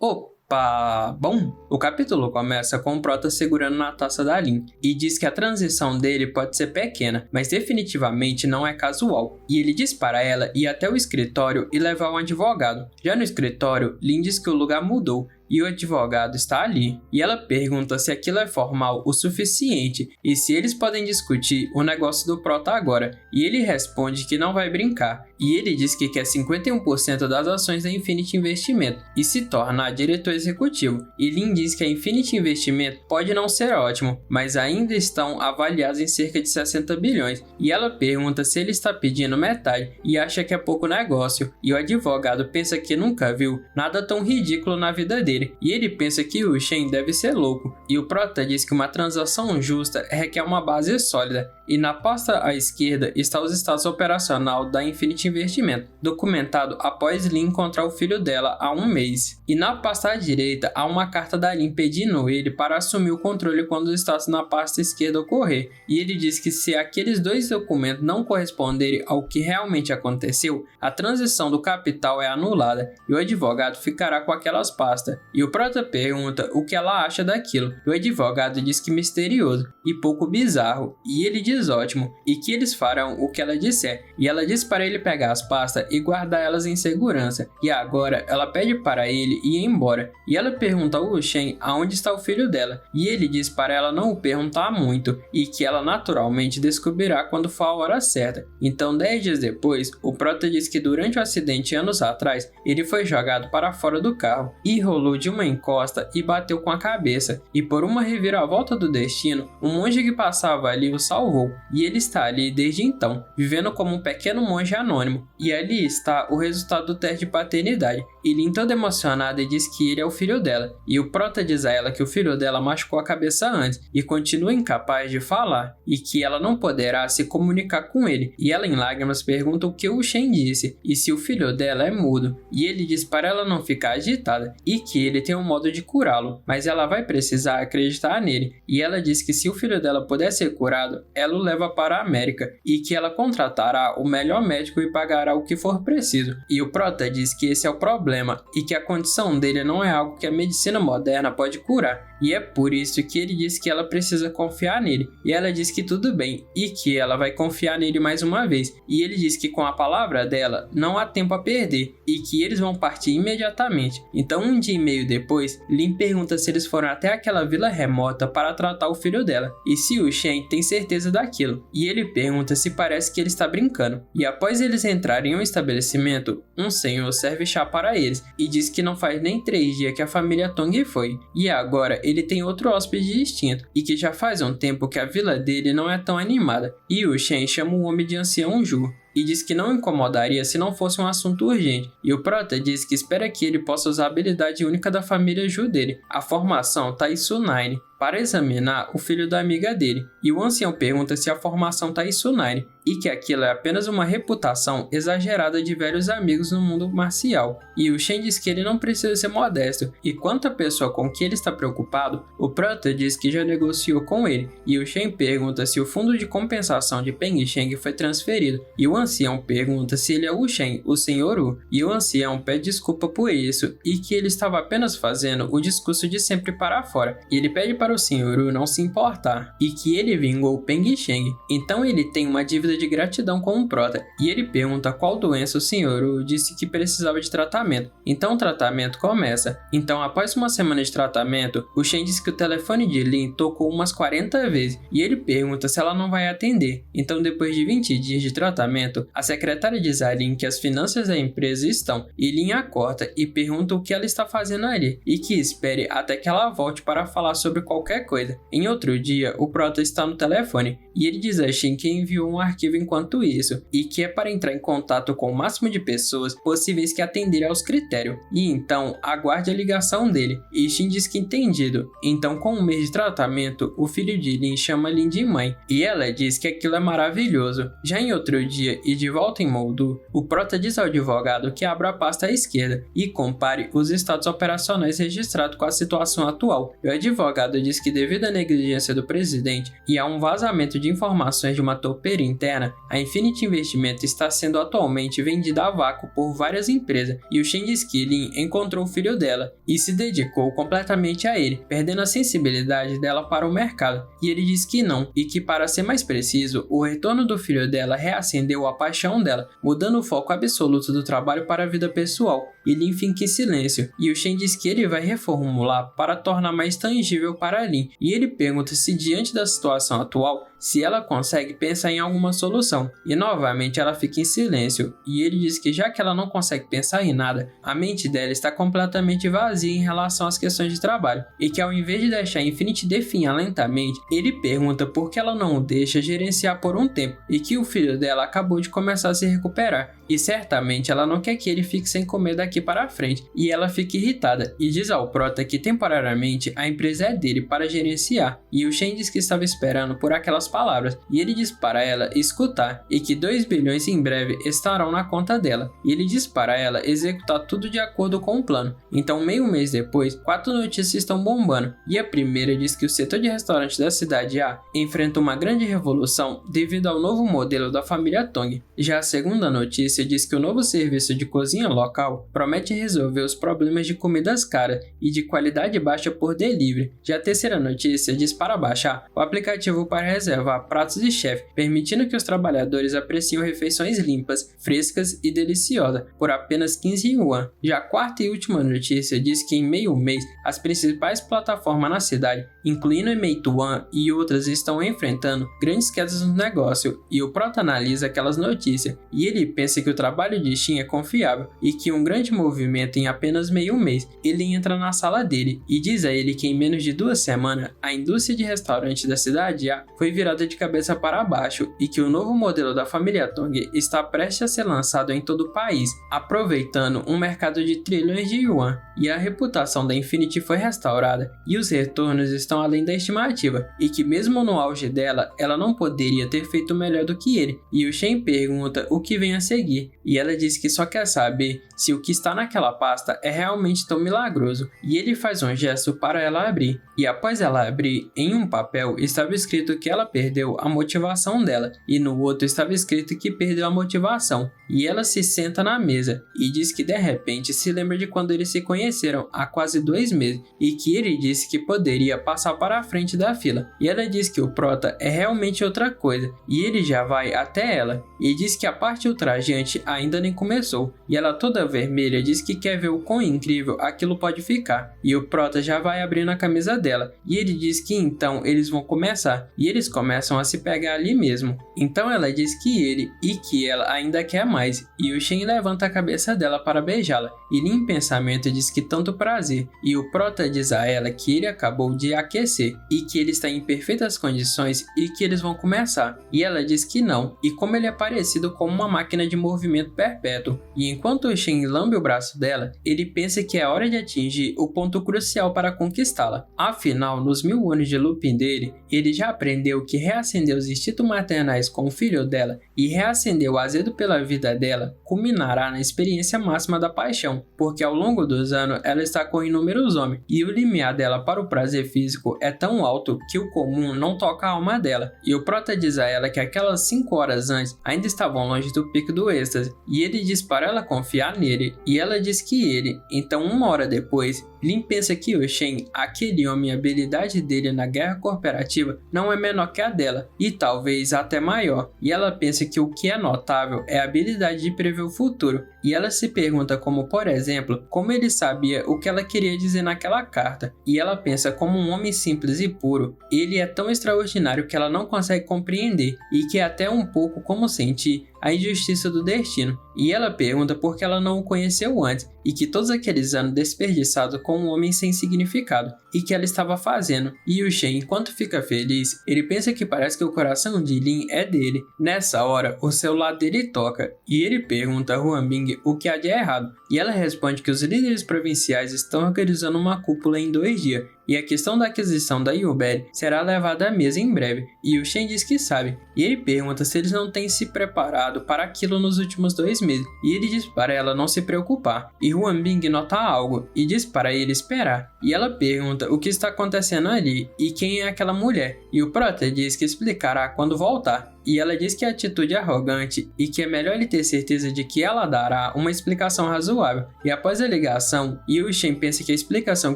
Opa! Bom, o capítulo começa com o Prota segurando na taça da Lin e diz que a transição dele pode ser pequena, mas definitivamente não é casual. E ele diz para ela ir até o escritório e levar um advogado. Já no escritório, Lin diz que o lugar mudou e o advogado está ali. E ela pergunta se aquilo é formal o suficiente e se eles podem discutir o negócio do Prota agora. E ele responde que não vai brincar. E ele diz que quer 51% das ações da Infinity Investimento e se tornar diretor executivo. E Lin diz que a Infinity Investimento pode não ser ótimo, mas ainda estão avaliados em cerca de 60 bilhões. E ela pergunta se ele está pedindo metade e acha que é pouco negócio. E o advogado pensa que nunca viu nada tão ridículo na vida dele. E ele pensa que o Shen deve ser louco. E o Prota diz que uma transação justa requer uma base sólida. E na pasta à esquerda está os status operacional da Infinity Investimento, documentado após Lin encontrar o filho dela há um mês. E na pasta à direita há uma carta da Lin pedindo ele para assumir o controle quando o status na pasta esquerda ocorrer. E ele diz que se aqueles dois documentos não corresponderem ao que realmente aconteceu, a transição do capital é anulada e o advogado ficará com aquelas pastas. E o Prota pergunta o que ela acha daquilo. E o advogado diz que misterioso e pouco bizarro. E ele diz ótimo e que eles farão o que ela disser. E ela diz para ele pegar as pastas e guardar elas em segurança. E agora ela pede para ele ir embora. E ela pergunta ao Shen aonde está o filho dela. E ele diz para ela não o perguntar muito e que ela naturalmente descobrirá quando for a hora certa. Então 10 dias depois, o Prota diz que durante o acidente anos atrás, ele foi jogado para fora do carro e rolou de uma encosta e bateu com a cabeça. E por uma reviravolta do destino, um monge que passava ali o salvou. E ele está ali desde então, vivendo como um pequeno monge anônimo. E ali está o resultado do teste de paternidade. E Lin toda emocionada diz que ele é o filho dela. E o Prota diz a ela que o filho dela machucou a cabeça antes e continua incapaz de falar. E que ela não poderá se comunicar com ele. E ela em lágrimas pergunta o que o Shen disse e se o filho dela é mudo. E ele diz para ela não ficar agitada e que ele tem um modo de curá-lo, mas ela vai precisar acreditar nele. E ela diz que se o filho dela puder ser curado, ela o leva para a América e que ela contratará o melhor médico e pagará o que for preciso. E o Prota diz que esse é o problema e que a condição dele não é algo que a medicina moderna pode curar. E é por isso que ele diz que ela precisa confiar nele. E ela diz que tudo bem e que ela vai confiar nele mais uma vez. E ele diz que com a palavra dela não há tempo a perder e que eles vão partir imediatamente. Então um dia e meio depois, Lin pergunta se eles foram até aquela vila remota para tratar o filho dela e se o Shen tem certeza daquilo. E ele pergunta se parece que ele está brincando. E após eles entrarem em um estabelecimento, um senhor serve chá para eles e diz que não faz nem 3 dias que a família Tong foi. E agora ele tem outro hóspede distinto e que já faz um tempo que a vila dele não é tão animada. E o Shen chama o homem de ancião Ju e diz que não incomodaria se não fosse um assunto urgente. E o Prota diz que espera que ele possa usar a habilidade única da família Ju dele, a formação Taisu 9, para examinar o filho da amiga dele. E o ancião pergunta se a formação Taisu 9 e que aquilo é apenas uma reputação exagerada de velhos amigos no mundo marcial. E o Shen diz que ele não precisa ser modesto. E quanto à pessoa com que ele está preocupado, o Prota diz que já negociou com ele. E o Shen pergunta se o fundo de compensação de Peng Sheng foi transferido. E o ancião pergunta se ele é o Shen, o Senhor Wu. E o ancião pede desculpa por isso e que ele estava apenas fazendo o discurso de sempre para fora. E ele pede para o Senhor Wu não se importar e que ele vingou Peng Sheng. Então ele tem uma dívida de gratidão com o Prota e ele pergunta qual doença o Senhor Wu disse que precisava de tratamento. Então o tratamento começa. Então após uma semana de tratamento, o Shen diz que o telefone de Lin tocou umas 40 vezes e ele pergunta se ela não vai atender. Então depois de 20 dias de tratamento, a secretária diz a Lin que as finanças da empresa estão e Lin a corta e pergunta o que ela está fazendo ali e que espere até que ela volte para falar sobre qualquer coisa. Em outro dia, o Prota está no telefone e ele diz a Shen que enviou um arquivo enquanto isso e que é para entrar em contato com o máximo de pessoas possíveis que atenderem aos critérios. E então aguarde a ligação dele e Shen diz que entendido. Então com um mês de tratamento, o filho de Lin chama Lin de mãe e ela diz que aquilo é maravilhoso. Já em outro dia e de volta em Moldu, o Prota diz ao advogado que abra a pasta à esquerda e compare os status operacionais registrados com a situação atual. E o advogado diz que devido à negligência do presidente e a um vazamento de informações de uma topeira interna, interna, a Infinity Investimento está sendo atualmente vendida a vácuo por várias empresas e o Shen diz que Lin encontrou o filho dela e se dedicou completamente a ele, perdendo a sensibilidade dela para o mercado. E ele diz que não, e que, para ser mais preciso, o retorno do filho dela reacendeu a paixão dela, mudando o foco absoluto do trabalho para a vida pessoal. E Lin fica em silêncio, e o Shen diz que ele vai reformular para tornar mais tangível para Lin, e ele pergunta se, diante da situação atual, se ela consegue pensar em alguma solução, e novamente ela fica em silêncio, e ele diz que, já que ela não consegue pensar em nada, a mente dela está completamente vazia em relação às questões de trabalho, e que, ao invés de deixar Infinity definhar lentamente, ele pergunta por que ela não o deixa gerenciar por um tempo, e que o filho dela acabou de começar a se recuperar, e certamente ela não quer que ele fique sem comer daqui para frente, e ela fica irritada, e diz ao Prota que temporariamente a empresa é dele para gerenciar, e o Shen diz que estava esperando por aquelas palavras, e ele diz para ela escutar, e que 2 bilhões em breve estarão na conta dela, e ele diz para ela executar tudo de acordo com o plano. Então, meio mês depois, 4 notícias estão bombando, e a primeira diz que o setor de restaurantes da cidade A enfrenta uma grande revolução devido ao novo modelo da família Tong. Já a segunda notícia diz que o novo serviço de cozinha local promete resolver os problemas de comidas caras e de qualidade baixa por delivery. Já a terceira notícia diz para baixar o aplicativo para reservar pratos de chefe, permitindo que os trabalhadores apreciem refeições limpas, frescas e deliciosas por apenas 15 yuan. Já a quarta e última notícia diz que em meio mês as principais plataformas na cidade, incluindo Meituan e outras, estão enfrentando grandes quedas no negócio, e o Prota analisa aquelas notícias e ele pensa que o trabalho de Shin é confiável e que um grande movimento em apenas meio mês. Ele entra na sala dele e diz a ele que em menos de 2 semanas a indústria de restaurantes da cidade A foi virada de cabeça para baixo e que o novo modelo da família Tong está prestes a ser lançado em todo o país, aproveitando um mercado de trilhões de yuan, e a reputação da Infinity foi restaurada e os retornos estão além da estimativa, e que mesmo no auge dela, ela não poderia ter feito melhor do que ele. E o Shen pergunta o que vem a seguir, e ela diz que só quer saber se o que está naquela pasta é realmente tão milagroso, e ele faz um gesto para ela abrir, e após ela abrir, em um papel estava escrito que ela perdeu a motivação dela, e no outro estava escrito que perdeu a motivação, e ela se senta na mesa e diz que de repente se lembra de quando eles se conheceram há quase 2 meses, e que ele disse que poderia passar para a frente da fila, e ela diz que o Prota é realmente outra coisa, e ele já vai até ela, e diz que a parte ultrajante ainda nem começou, e ela toda vermelha diz que quer ver o quão incrível aquilo pode ficar, e o Prota já vai abrindo a camisa dela, e ele diz que então eles vão começar, e eles começam a se pegar ali mesmo. Então ela diz que ele e que ela ainda quer mais, e o Shen levanta a cabeça dela para beijá-la, e em pensamento diz que tanto prazer, e o Prota diz a ela que ele acabou de aquecer, e que ele está em perfeitas condições e que eles vão começar, e ela diz que não, e como ele é parecido com uma máquina de movimento perpétuo, e enquanto o Shen lambe o braço dela, ele pensa que é hora de atingir o ponto crucial para conquistá-la. Afinal, nos 1000 anos de looping dele, ele já aprendeu que reacender os instintos maternais com o filho dela e reacender o azedo pela vida dela culminará na experiência máxima da paixão, porque ao longo dos anos ela está com inúmeros homens, e o limiar dela para o prazer físico é tão alto que o comum não toca a alma dela, e o Prota diz a ela que aquelas 5 horas antes ainda estavam longe do pico do êxtase, e ele diz para ela confiar nele, e ela diz que ele. Então 1 hora depois, Lin pensa que o Shen, aquele homem, a habilidade dele na guerra cooperativa não é menor que a dela, e talvez até maior, e ela pensa que o que é notável é a habilidade de prever o futuro, e ela se pergunta como, por exemplo, como ele sabia o que ela queria dizer naquela carta, e ela pensa como um homem simples e puro, ele é tão extraordinário que ela não consegue compreender, e que é até um pouco como sentir a injustiça do destino, e ela pergunta por que ela não o conheceu antes, e que todos aqueles anos desperdiçados com um homem sem significado, e que ela estava fazendo, e o Shen, enquanto fica feliz, ele pensa que parece que o coração de Lin é dele. Nessa hora, o celular dele toca, e ele pergunta a Huan Bing o que há de errado, E ela responde que os líderes provinciais estão organizando uma cúpula em 2 dias, e a questão da aquisição da Yubel será levada à mesa em breve, e o Shen diz que sabe, e ele pergunta se eles não têm se preparado para aquilo nos últimos 2 meses, e ele diz para ela não se preocupar, e Huan Bing nota algo, e diz para ele esperar, e ela pergunta o que está acontecendo ali, e quem é aquela mulher, e o Prota diz que explicará quando voltar. E ela diz que a atitude é arrogante e que é melhor ele ter certeza de que ela dará uma explicação razoável. E após a ligação, Yu Shen pensa que a explicação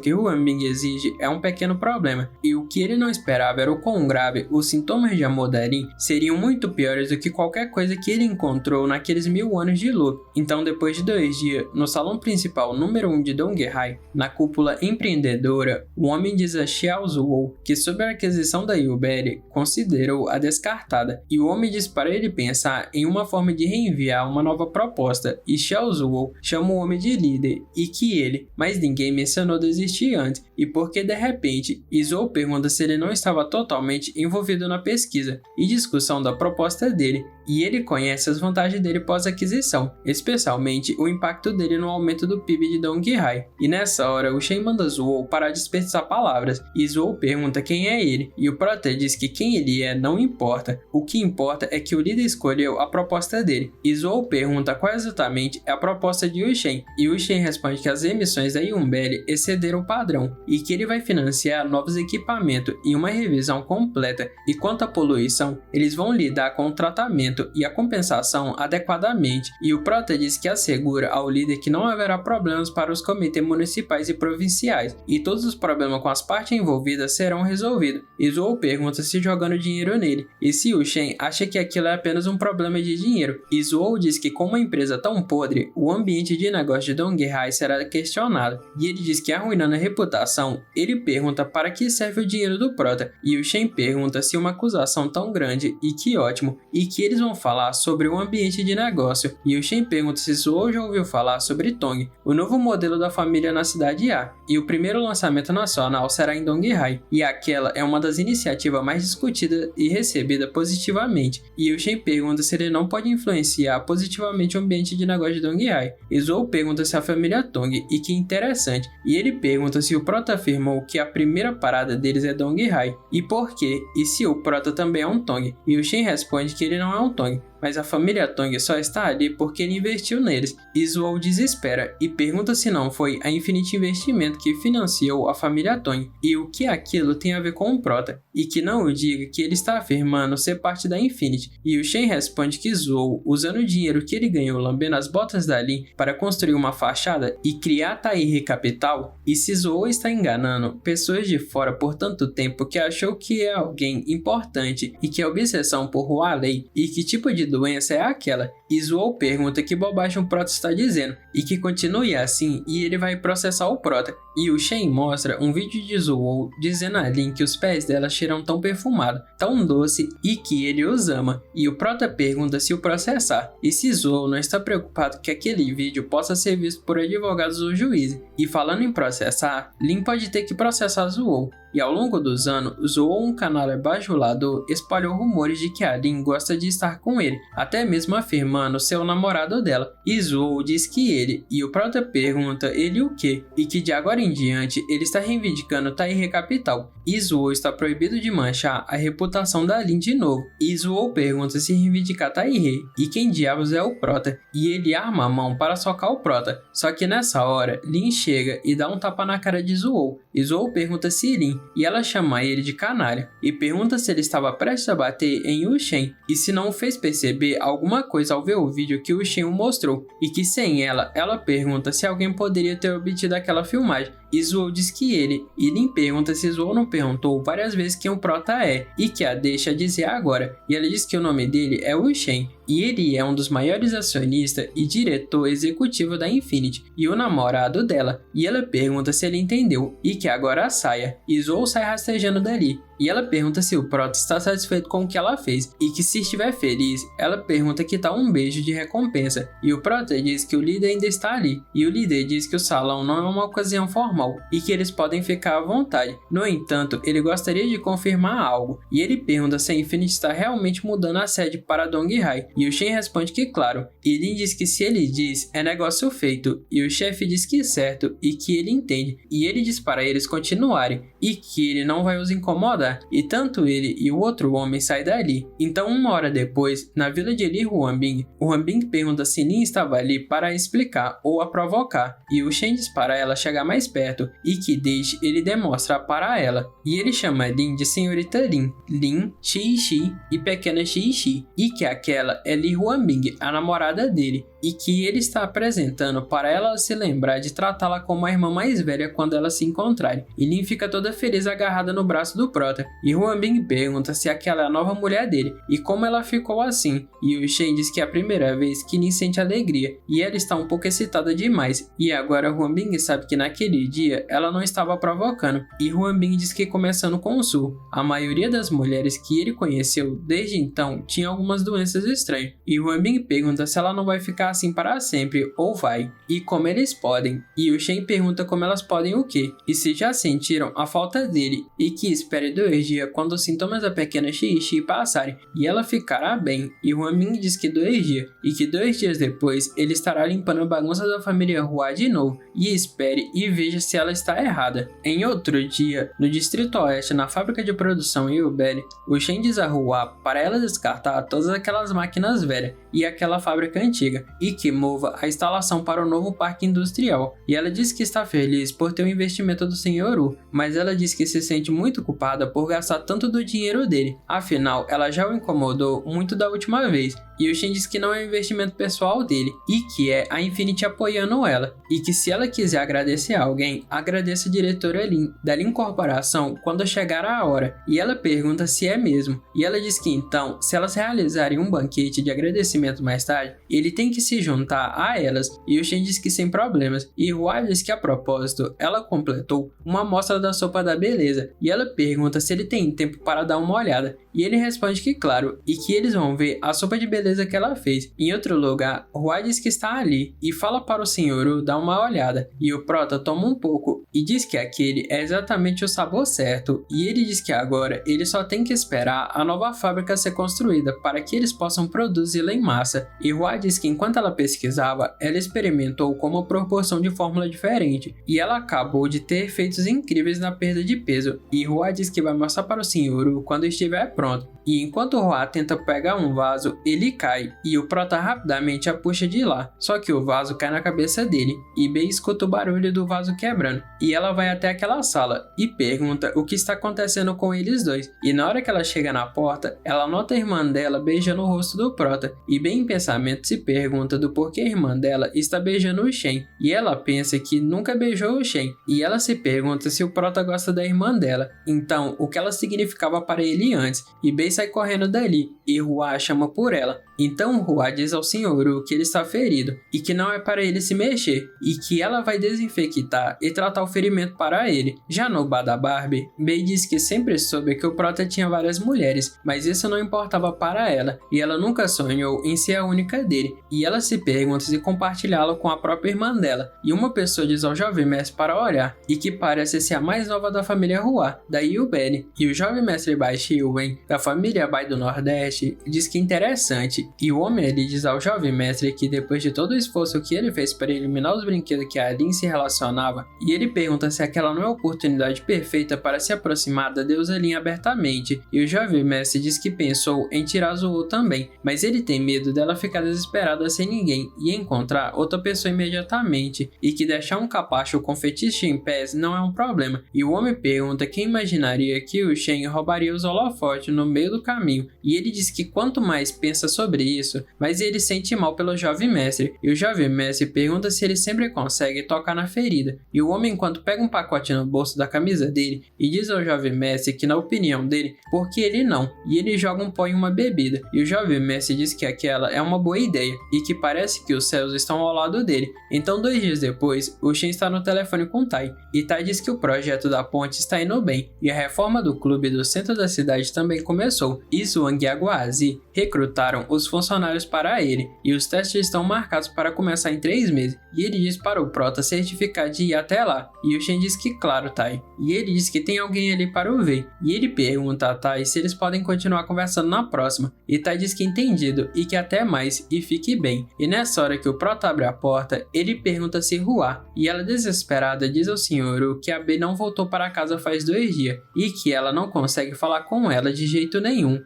que Huan Bing exige é um pequeno problema, e o que ele não esperava era o quão grave os sintomas de amor da Lin seriam muito piores do que qualquer coisa que ele encontrou naqueles 1000 anos de luto. Então, depois de 2 dias, no salão principal número 1 de Donghai, na cúpula empreendedora, o homem diz a Xiao Zuo que sobre a aquisição da Yubel considerou-a descartada, e o homem diz para ele pensar em uma forma de reenviar uma nova proposta, e Xiao Zuo chama o homem de líder, e que ele, mas ninguém mencionou desistir antes, e porque de repente, Zuo pergunta se ele não estava totalmente envolvido na pesquisa e discussão da proposta dele, e ele conhece as vantagens dele pós-aquisição, especialmente o impacto dele no aumento do PIB de Donghai. E nessa hora, o Shen manda Zuo parar de desperdiçar palavras, e Zuo pergunta quem é ele, e o Prota diz que quem ele é não importa, o que importa é que o líder escolheu a proposta dele. E Zuo pergunta qual exatamente é a proposta de Yu Shen, e Yu Shen responde que as emissões da Yubel excederam o padrão, e que ele vai financiar novos equipamentos e uma revisão completa, e quanto à poluição, eles vão lidar com o tratamento e a compensação adequadamente, e o Prota diz que assegura ao líder que não haverá problemas para os comitês municipais e provinciais, e todos os problemas com as partes envolvidas serão resolvidos. E Zuo pergunta se jogando dinheiro nele, e se Yu Shen acha que aquilo é apenas um problema de dinheiro, e Zuo diz que com uma empresa tão podre, o ambiente de negócio de Donghai será questionado, e ele diz que arruinando a reputação, ele pergunta para que serve o dinheiro do Prota, e Yu Shen pergunta se uma acusação tão grande, e que ótimo, e que eles vão falar sobre o ambiente de negócio, e Yu Shen pergunta se Zuo já ouviu falar sobre Tong, o novo modelo da família na cidade A, e o primeiro lançamento nacional será em Donghai, e aquela é uma das iniciativas mais discutidas e recebida positivamente, e Yu Shen pergunta se ele não pode influenciar positivamente o ambiente de negócio de Donghai, e Zuo pergunta se a família Tong, e que interessante, e ele pergunta se o Prota afirmou que a primeira parada deles é Donghai, e por quê, e se o Prota também é um Tong, e Yu Shen responde que ele não é um Tong, mas a família Tong só está ali porque ele investiu neles, e Zuo desespera e pergunta se não foi a Infinity Investimento que financiou a família Tong, e o que aquilo tem a ver com o Prota, e que não o diga que ele está afirmando ser parte da Infinity, e o Shen responde que Zuo, usando o dinheiro que ele ganhou lambendo as botas da Lin para construir uma fachada e criar Tairi Capital, e se Zuo está enganando pessoas de fora por tanto tempo que achou que é alguém importante e que é obsessão por Hualei, e que tipo de doença é aquela, e Zuo pergunta que bobagem o Prota está dizendo, e que continue assim e ele vai processar o Prota, e o Shen mostra um vídeo de Zuo dizendo a Lin que os pés dela cheiram tão perfumado, tão doce e que ele os ama, e o Prota pergunta se o processar, e se Zuo não está preocupado que aquele vídeo possa ser visto por advogados ou juízes, e falando em processar, Lin pode ter que processar Zuo. E ao longo dos anos, Zuo, um canalha bajulador, espalhou rumores de que a Lin gosta de estar com ele, até mesmo afirmando ser o namorado dela. E Zuo diz que ele, e o Prota pergunta ele o que, e que de agora em diante ele está reivindicando Tairi Capital. E Zuo está proibido de manchar a reputação da Lin de novo. E Zuo pergunta se reivindicar Tairi, e quem diabos é o Prota, e ele arma a mão para socar o Prota. Só que nessa hora, Lin chega e dá um tapa na cara de Zuo, e Zuo pergunta se Lin, e ela chama ele de canalha, e pergunta se ele estava prestes a bater em Yu Shen, e se não o fez perceber alguma coisa ao ver o vídeo que Yu Shen o mostrou, e que sem ela pergunta se alguém poderia ter obtido aquela filmagem, e Zuo diz que ele, e Lin pergunta se Zuo não perguntou várias vezes quem o Prota é, e que a deixa dizer agora, e ela diz que o nome dele é Yu Shen, e ele é um dos maiores acionistas e diretor executivo da Infinity, e o namorado dela, e ela pergunta se ele entendeu, e que agora saia, e Zuo sai rastejando dali, e ela pergunta se o Prota está satisfeito com o que ela fez, e que se estiver feliz, ela pergunta que tal um beijo de recompensa, e o Prota diz que o líder ainda está ali, e o líder diz que o salão não é uma ocasião formal, normal e que eles podem ficar à vontade. No entanto, ele gostaria de confirmar algo, e ele pergunta se a Infinity está realmente mudando a sede para Donghai, e o Shen responde que claro, e Lin diz que se ele diz, é negócio feito, e o chefe diz que certo, e que ele entende, e ele diz para eles continuarem, e que ele não vai os incomodar, e tanto ele e o outro homem saem dali. Então 1 hora depois, na vila de Li Huanbing, o Huanbing pergunta se Lin estava ali para explicar ou a provocar, e o Shen diz para ela chegar mais perto, e que deixe ele demonstrar para ela, e ele chama Lin de senhorita Lin, Lin, Xi e pequena Xi, e que aquela é Li Huanbing, a namorada dele, e que ele está apresentando para ela se lembrar de tratá-la como a irmã mais velha quando elas se encontrarem. E Lin fica toda feliz agarrada no braço do prota, e Huanbing pergunta se aquela é a nova mulher dele, e como ela ficou assim, e o Shen diz que é a primeira vez que Lin sente alegria, e ela está um pouco excitada demais, e agora Huanbing sabe que naquele dia ela não estava provocando, e Huanbing diz que começando com o Su, a maioria das mulheres que ele conheceu desde então tinha algumas doenças estranhas, e Huanbing pergunta se ela não vai ficar assim para sempre ou vai, e como eles podem, e o Shen pergunta como elas podem o quê, e se já sentiram a falta dele, e que espere 2 dias quando os sintomas da pequena Xi passarem, e ela ficará bem, e Huanbing diz que 2 dias, e que 2 dias depois ele estará limpando a bagunça da família Hua de novo, e espere e veja se ela está errada. Em outro dia, no Distrito Oeste, na fábrica de produção em Yubeli, o Shen diz a Hua para ela descartar todas aquelas máquinas velhas e aquela fábrica antiga, e que mova a instalação para o novo parque industrial, e ela diz que está feliz por ter o investimento do Sr. Wu, mas ela diz que se sente muito culpada por gastar tanto do dinheiro dele, afinal ela já o incomodou muito da última vez, e o Shen diz que não é um investimento pessoal dele, e que é a Infinity apoiando ela, e que se ela quiser agradecer a alguém, agradeça a diretora Lin, da Lin Corporação quando chegar a hora, e ela pergunta se é mesmo, e ela diz que então, se elas realizarem um banquete de agradecimento mais tarde, ele tem que se juntar a elas, e o Shen diz que sem problemas, e Hua diz que a propósito, ela completou uma amostra da sopa da beleza, e ela pergunta se ele tem tempo para dar uma olhada, e ele responde que claro, e que eles vão ver a sopa de beleza que ela fez. Em outro lugar, Hua diz que está ali, e fala para o Sr. Wu dar uma olhada, e o prota toma um pouco, e diz que aquele é exatamente o sabor certo, e ele diz que agora ele só tem que esperar a nova fábrica ser construída para que eles possam produzi-la em massa, e Hua diz que enquanto ela pesquisava, ela experimentou com uma proporção de fórmula diferente, e ela acabou de ter efeitos incríveis na perda de peso, e Hua diz que vai mostrar para o Sr. Wu quando estiver pronto, e enquanto Hua tenta pegar um vaso, ele cai, e o prota rapidamente a puxa de lá, só que o vaso cai na cabeça dele, e Bei escuta o barulho do vaso quebrando, e ela vai até aquela sala, e pergunta o que está acontecendo com eles dois, e na hora que ela chega na porta, ela nota a irmã dela beijando o rosto do prota, e Bei em pensamento se pergunta do porquê a irmã dela está beijando o Shen, e ela pensa que nunca beijou o Shen, e ela se pergunta se o prota gosta da irmã dela, então o que ela significava para ele antes, e Bei sai correndo dali, e Hua chama por ela. Então Hua diz ao Sr. Wu que ele está ferido, e que não é para ele se mexer, e que ela vai desinfectar e tratar o ferimento para ele. Já no bar da Barbie, Bei diz que sempre soube que o prota tinha várias mulheres, mas isso não importava para ela, e ela nunca sonhou em ser a única dele, e ela se pergunta se compartilhá-lo com a própria irmã dela, e uma pessoa diz ao jovem mestre para olhar, e que parece ser a mais nova da família Hua, da Yubeli, e o jovem mestre Bai Xiwen, da família Bai do Nordeste, diz que interessante, e o homem ele diz ao jovem mestre que depois de todo o esforço que ele fez para eliminar os brinquedos que a Lin se relacionava, e ele pergunta se aquela não é a oportunidade perfeita para se aproximar da deusa Lin abertamente, e o jovem mestre diz que pensou em tirar Zou também, mas ele tem medo dela ficar desesperada sem ninguém e encontrar outra pessoa imediatamente, e que deixar um capacho com fetiche em pés não é um problema, e o homem pergunta quem imaginaria que o Shen roubaria os holofotes no meio do caminho, e ele diz que quanto mais pensa sobre isso, mas ele sente mal pelo jovem mestre, e o jovem mestre pergunta se ele sempre consegue tocar na ferida, e o homem enquanto pega um pacote no bolso da camisa dele, e diz ao jovem mestre que na opinião dele, porque ele não, e ele joga um pó em uma bebida, e o jovem mestre diz que aquela é uma boa ideia, e que parece que os céus estão ao lado dele. Então 2 dias depois, o Shen está no telefone com Tai, e Tai diz que o projeto da ponte está indo bem, e a reforma do clube do centro da cidade também começou, e Zhuang e a Guazi recrutaram os novos funcionários para ele, e os testes estão marcados para começar em 3 meses, e ele diz para o Prota certificar de ir até lá, e o Shen diz que claro, Tai, e ele diz que tem alguém ali para o ver, e ele pergunta a Tai se eles podem continuar conversando na próxima, e Tai diz que entendido, e que até mais, e fique bem, e nessa hora que o Prota abre a porta, ele pergunta se Hua, e ela desesperada diz ao Sr. que a Bey não voltou para casa faz 2 dias, e que ela não consegue falar com ela de jeito nenhum,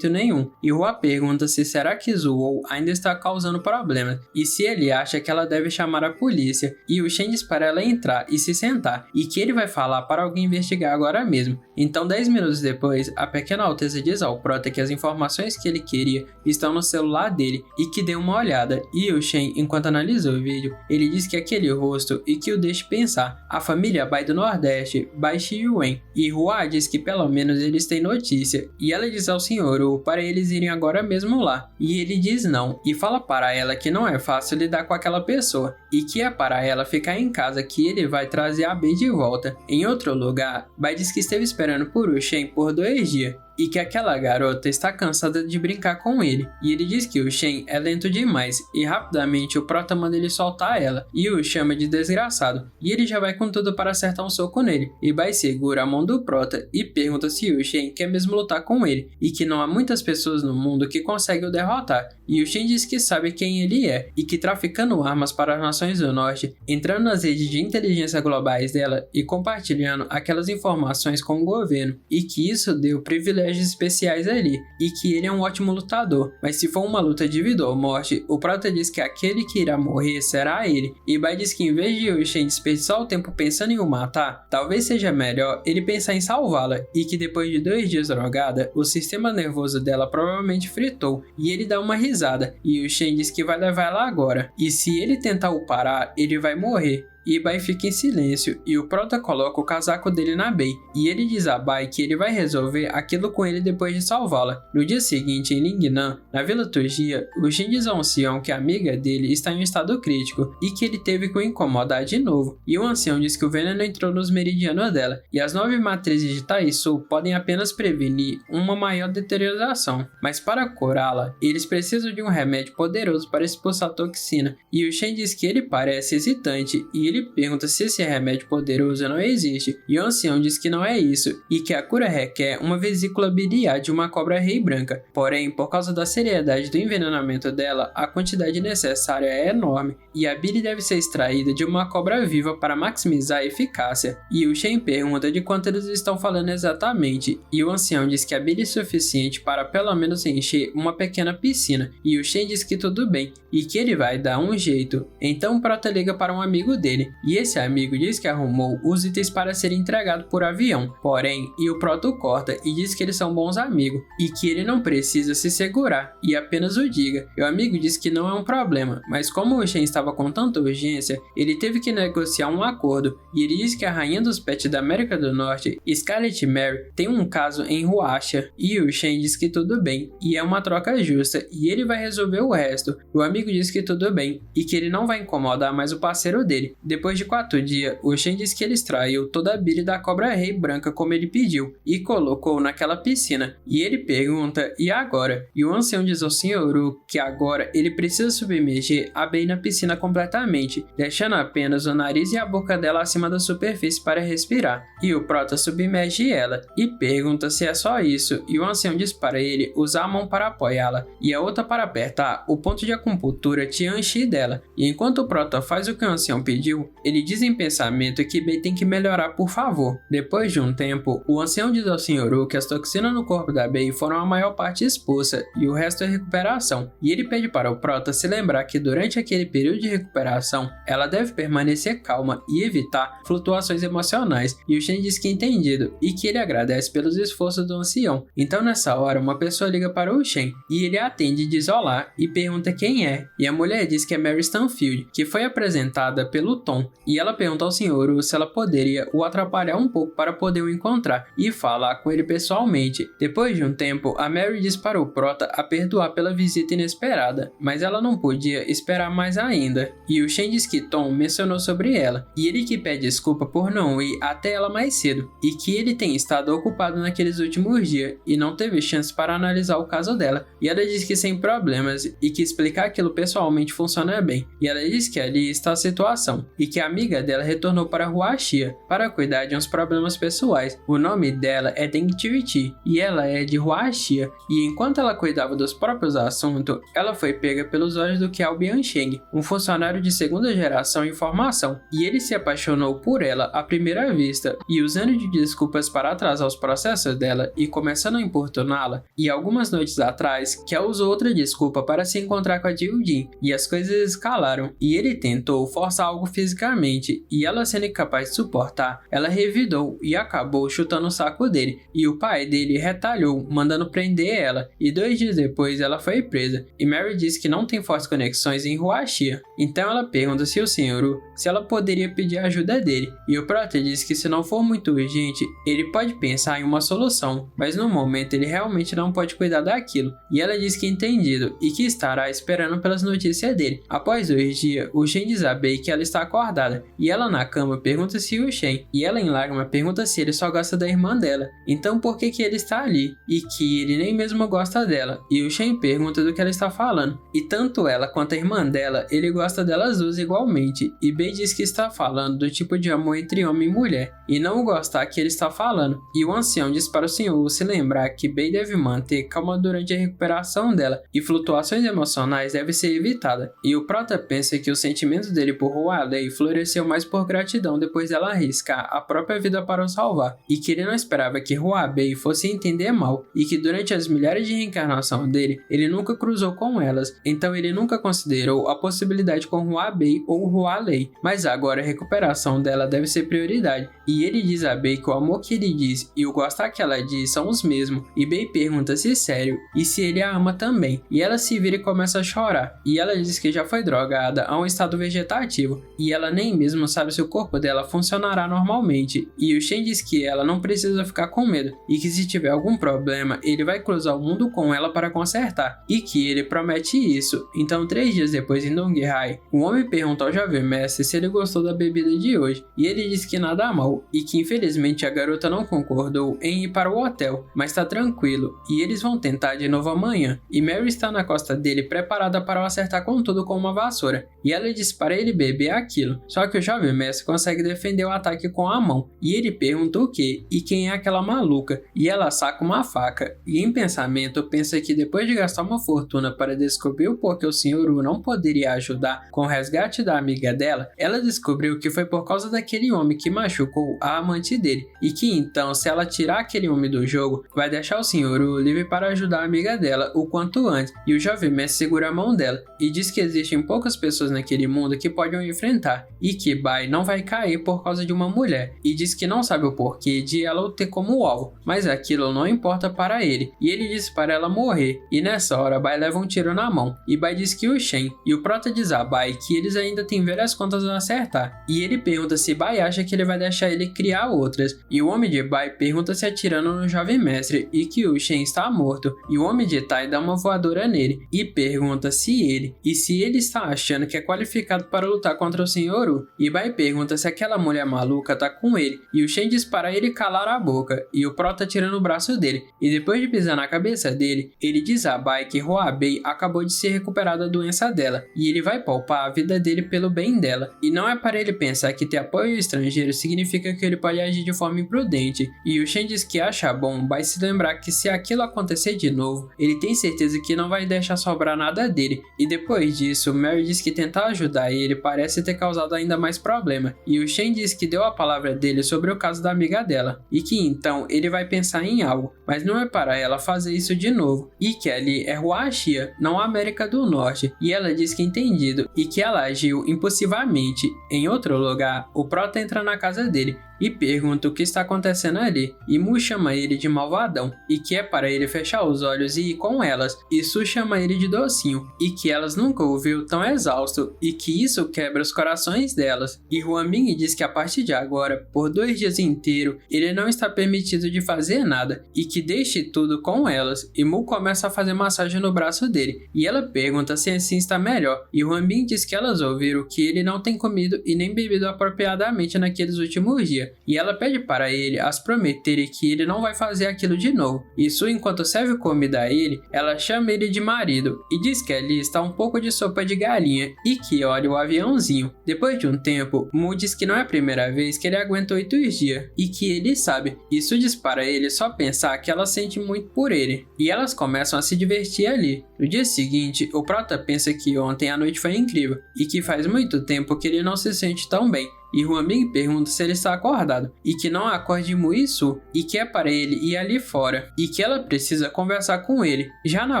e Hua pergunta se será que Zuo ainda está causando problemas, e se ele acha que ela deve chamar a polícia, e o Shen diz para ela entrar e se sentar, e que ele vai falar para alguém investigar agora mesmo. Então 10 minutos depois, a pequena Alteza diz ao Prota que as informações que ele queria estão no celular dele, e que dê uma olhada, e o Shen, enquanto analisa o vídeo, ele diz que aquele rosto e que o deixe pensar, a família Bai do Nordeste, Bai Shiyuan, e Hua diz que pelo menos eles têm notícia, e ela diz ao Sr. para eles irem agora mesmo lá, e ele diz não, e fala para ela que não é fácil lidar com aquela pessoa, e que é para ela ficar em casa que ele vai trazer a Bey de volta. Em outro lugar, Bai diz que esteve esperando por o Shen por 2 dias, e que aquela garota está cansada de brincar com ele, e ele diz que o Shen é lento demais, e rapidamente o Prota manda ele soltar ela, e o chama de desgraçado, e ele já vai com tudo para acertar um soco nele, e Bai segura a mão do Prota e pergunta se o Shen quer mesmo lutar com ele, e que não há muitas pessoas no mundo que conseguem o derrotar, e o Shen diz que sabe quem ele é, e que traficando armas para as nações do norte, entrando nas redes de inteligência globais dela e compartilhando aquelas informações com o governo, e que isso deu privilégios especiais ali, e que ele é um ótimo lutador, mas se for uma luta de vida ou morte, o Prota diz que aquele que irá morrer será ele, e Bai diz que em vez de o Shen desperdiçar o tempo pensando em o matar, talvez seja melhor ele pensar em salvá-la, e que depois de 2 dias drogada, o sistema nervoso dela provavelmente fritou, e ele dá uma risada, e o Shen diz que vai levar ela agora, e se ele tentar o parar, ele vai morrer. E Bai fica em silêncio, e o Prota coloca o casaco dele na Bey, e ele diz a Bai que ele vai resolver aquilo com ele depois de salvá-la. No dia seguinte, em Lingnan, na Vila Turgia, o Shen diz a um ancião que a amiga dele está em um estado crítico, e que ele teve que o incomodar de novo, e o ancião diz que o veneno entrou nos meridianos dela, e as 9 matrizes de Taisu podem apenas prevenir uma maior deterioração, mas para curá-la, eles precisam de um remédio poderoso para expulsar a toxina, e o Shen diz que ele parece hesitante, e ele pergunta se esse remédio poderoso não existe, e o ancião diz que não é isso, e que a cura requer uma vesícula biliar de uma cobra-rei branca. Porém, por causa da seriedade do envenenamento dela, a quantidade necessária é enorme, e a bile deve ser extraída de uma cobra viva para maximizar a eficácia. E o Shen pergunta de quanto eles estão falando exatamente, e o ancião diz que a bile é suficiente para pelo menos encher uma pequena piscina, e o Shen diz que tudo bem, e que ele vai dar um jeito. Então o Prota liga para um amigo dele, e esse amigo diz que arrumou os itens para serem entregados por avião. Porém, o Prota o corta e diz que eles são bons amigos, e que ele não precisa se segurar, e apenas o diga. E o amigo diz que não é um problema, mas como o Shen estava com tanta urgência, ele teve que negociar um acordo, e ele diz que a rainha dos pets da América do Norte, Scarlet Mary, tem um caso em Huacha, e o Shen diz que tudo bem, e é uma troca justa, e ele vai resolver o resto. O amigo diz que tudo bem, e que ele não vai incomodar mais o parceiro dele. Depois de 4 dias, o Shen diz que ele extraiu toda a bile da cobra-rei branca como ele pediu, e colocou naquela piscina, e ele pergunta, e agora? E o ancião diz ao Sr. que agora ele precisa submergir a Bey na piscina completamente, deixando apenas o nariz e a boca dela acima da superfície para respirar, e o Prota submerge ela, e pergunta se é só isso, e o ancião diz para ele usar a mão para apoiá-la, e a outra para apertar o ponto de acupuntura Tianxi dela, e enquanto o Prota faz o que o ancião pediu, ele diz em pensamento que Bey tem que melhorar por favor. Depois de um tempo, o ancião diz ao Sr. que as toxinas no corpo da Bey foram a maior parte expulsa, e o resto é recuperação, e ele pede para o Prota se lembrar que durante aquele período de recuperação, ela deve permanecer calma e evitar flutuações emocionais, e o Shen diz que é entendido, e que ele agradece pelos esforços do ancião. Então nessa hora, uma pessoa liga para o Shen, e ele atende e diz olá, e pergunta quem é, e a mulher diz que é Mary Stanfield, que foi apresentada pelo Tom, e ela pergunta ao Sr. Wu se ela poderia o atrapalhar um pouco para poder o encontrar e falar com ele pessoalmente. Depois de um tempo, a Mary diz para o Prota a perdoar pela visita inesperada, mas ela não podia esperar mais ainda, e o Shen diz que Tom mencionou sobre ela, e ele que pede desculpa por não ir até ela mais cedo, e que ele tem estado ocupado naqueles últimos dias e não teve chance para analisar o caso dela, e ela diz que sem problemas e que explicar aquilo pessoalmente funciona bem, e ela diz que ali está a situação, e que a amiga dela retornou para Huaxia para cuidar de uns problemas pessoais. O nome dela é Deng Tiriti, e ela é de Huaxia, e enquanto ela cuidava dos próprios assuntos, ela foi pega pelos olhos do Qiao Biancheng, um funcionário de segunda geração em formação, e ele se apaixonou por ela à primeira vista, e usando de desculpas para atrasar os processos dela e começando a importuná-la, e algumas noites atrás, Qiao usou outra desculpa para se encontrar com a Jiu Jin, e as coisas escalaram, e ele tentou forçar algo fisicamente, e ela sendo incapaz de suportar, ela revidou e acabou chutando o saco dele, e o pai dele retalhou, mandando prender ela, e 2 dias depois ela foi presa, e Mary disse que não tem fortes conexões em Huaxia, então ela pergunta se o Sr. Wu, se ela poderia pedir a ajuda dele, e o Prota diz que se não for muito urgente, ele pode pensar em uma solução, mas no momento ele realmente não pode cuidar daquilo, e ela diz que entendido, e que estará esperando pelas notícias dele. Após 2 dias, o Shen diz a Bei que ela está acordada, e ela na cama pergunta se o Shen, e ela em lágrima pergunta se ele só gosta da irmã dela, então por que ele está ali, e que ele nem mesmo gosta dela, e o Shen pergunta do que ela está falando, e tanto ela quanto a irmã dela, ele gosta delas duas igualmente, e Bei diz que está falando do tipo de amor entre homem e mulher, e não o gostar que ele está falando, e o ancião diz para o Sr. se lembrar que Bei deve manter calma durante a recuperação dela, e flutuações emocionais devem ser evitadas, e o Prota pensa que o sentimento dele por Hualei floresceu mais por gratidão depois dela arriscar a própria vida para o salvar, e que ele não esperava que Huabei fosse entender mal, e que durante as milhares de reencarnação dele, ele nunca cruzou com elas, então ele nunca considerou a possibilidade com Huabei ou Hualei, mas agora a recuperação dela deve ser prioridade, e ele diz a Bei que o amor que ele diz e o gostar que ela diz são os mesmos, e Bei pergunta se sério, e se ele a ama também, e ela se vira e começa a chorar, e ela diz que já foi drogada a um estado vegetativo, e ela nem mesmo sabe se o corpo dela funcionará normalmente, e o Shen diz que ela não precisa ficar com medo, e que se tiver algum problema, ele vai cruzar o mundo com ela para consertar, e que ele promete isso. Então 3 dias depois em Donghai, o homem pergunta ao jovem mestre se ele gostou da bebida de hoje, e ele diz que nada mal, e que infelizmente a garota não concordou em ir para o hotel, mas está tranquilo, e eles vão tentar de novo amanhã, e Mary está na costa dele preparada para o acertar com tudo com uma vassoura, e ela diz para ele beber aquilo, só que o jovem mestre consegue defender o ataque com a mão, e ele pergunta o que e quem é aquela maluca, e ela saca uma faca, e em pensamento pensa que depois de gastar uma fortuna para descobrir o porquê o Sr. Wu não poderia ajudar com o resgate da amiga dela, ela descobriu que foi por causa daquele homem que machucou a amante dele, e que então se ela tirar aquele homem do jogo, vai deixar o Sr. Wu livre para ajudar a amiga dela o quanto antes, e o jovem mestre segura a mão dela, e diz que existem poucas pessoas naquele mundo que podem o enfrentar, e que Bai não vai cair por causa de uma mulher, e diz que não sabe o porquê de ela o ter como alvo, mas aquilo não importa para ele, e ele diz para ela morrer, e nessa hora Bai leva um tiro na mão, e Bai diz que o Shen, e o Prota diz a Bai que eles ainda têm velhas contas a acertar, e ele pergunta se Bai acha que ele vai deixar ele criar outras, e o homem de Bai pergunta se atirando no jovem mestre, e que o Shen está morto, e o homem de Tai dá uma voadora nele, e pergunta se ele está achando que é qualificado para lutar contra o Sr. Wu, e Bai pergunta se aquela mulher maluca tá com ele, e o Shen diz para ele calar a boca, e o Prota tira no braço dele, e depois de pisar na cabeça dele, ele diz a Bai que Huabei acabou de se recuperar da doença dela, e ele vai poupar a vida dele pelo bem dela, e não é para ele pensar que ter apoio estrangeiro significa que ele pode agir de forma imprudente, e o Shen diz que acha bom Bai se lembrar que se aquilo acontecer de novo, ele tem certeza que não vai deixar sobrar nada dele, e depois disso, Mary diz que tentar ajudar ele parece ter causado ainda mais problema, e o Shen diz que deu a palavra dele sobre o caso da amiga dela, e que então ele vai pensar em algo, mas não é para ela fazer isso de novo, e que ali é Huaxia, não a América do Norte, e ela diz que entendido, e que ela agiu impulsivamente. Em outro lugar, o Prota entra na casa dele, e pergunta o que está acontecendo ali, e Mu chama ele de malvadão, e que é para ele fechar os olhos e ir com elas, e Su chama ele de docinho, e que elas nunca o viu tão exausto gostam e que isso quebra os corações delas. E Huan-Bin diz que a partir de agora, por 2 dias inteiros, ele não está permitido de fazer nada e que deixe tudo com elas. E Mu começa a fazer massagem no braço dele e ela pergunta se assim está melhor. E Huan-Bin diz que elas ouviram que ele não tem comido e nem bebido apropriadamente naqueles últimos dias. E ela pede para ele as prometerem que ele não vai fazer aquilo de novo. Isso enquanto serve comida a ele, ela chama ele de marido e diz que ali está um pouco de sopa de galinha e que olha o aviãozinho. Depois de um tempo, Mu diz que não é a primeira vez que ele aguenta 8 dias e que ele sabe. Isso diz para ele só pensar que ela sente muito por ele. E elas começam a se divertir ali. No dia seguinte, o Prota pensa que ontem a noite foi incrível e que faz muito tempo que ele não se sente tão bem. E Huan-Bin pergunta se ele está acordado, e que não acorde Mu e Su, e que é para ele ir ali fora, e que ela precisa conversar com ele. Já na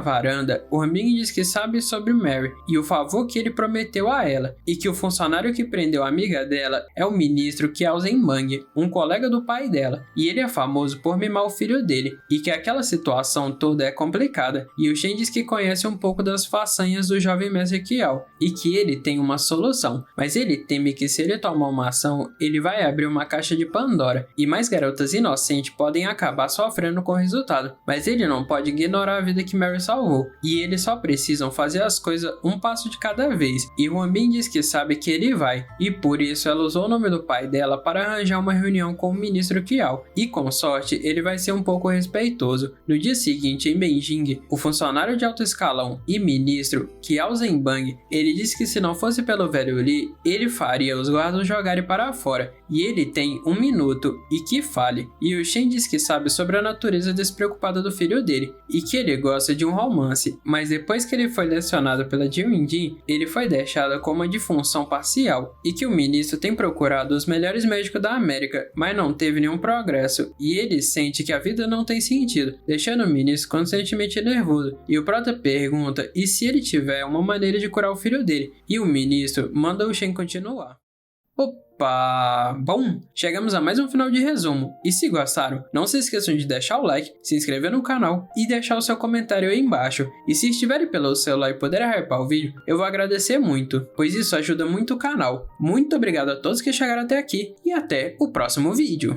varanda, Huan-Bin diz que sabe sobre Mary, e o favor que ele prometeu a ela, e que o funcionário que prendeu a amiga dela é o ministro Qiao Zhenbang, um colega do pai dela, e ele é famoso por mimar o filho dele, e que aquela situação toda é complicada, e o Shen diz que conhece um pouco das façanhas do jovem mestre Qiao, e que ele tem uma solução, mas ele teme que se ele tomar uma ação, ele vai abrir uma caixa de Pandora e mais garotas inocentes podem acabar sofrendo com o resultado, mas ele não pode ignorar a vida que Mary salvou e eles só precisam fazer as coisas um passo de cada vez. E Huan-Bin diz que sabe que ele vai e por isso ela usou o nome do pai dela para arranjar uma reunião com o ministro Qiao e com sorte ele vai ser um pouco respeitoso. No dia seguinte em Beijing, o funcionário de alto escalão e ministro Qiao Zhenbang, ele disse que se não fosse pelo velho Li, ele faria os guardas jogarem para fora, e ele tem 1 minuto e que fale. E o Shen diz que sabe sobre a natureza despreocupada do filho dele, e que ele gosta de um romance, mas depois que ele foi lecionado pela Jimin-Jin, ele foi deixado com uma disfunção parcial, e que o ministro tem procurado os melhores médicos da América, mas não teve nenhum progresso, e ele sente que a vida não tem sentido, deixando o ministro constantemente nervoso, e o Prota pergunta e se ele tiver uma maneira de curar o filho dele, e o ministro manda o Shen continuar. Opa! Bom, chegamos a mais um final de resumo, e se gostaram, não se esqueçam de deixar o like, se inscrever no canal e deixar o seu comentário aí embaixo, e se estiverem pelo celular e puderem hypar o vídeo, eu vou agradecer muito, pois isso ajuda muito o canal. Muito obrigado a todos que chegaram até aqui, e até o próximo vídeo!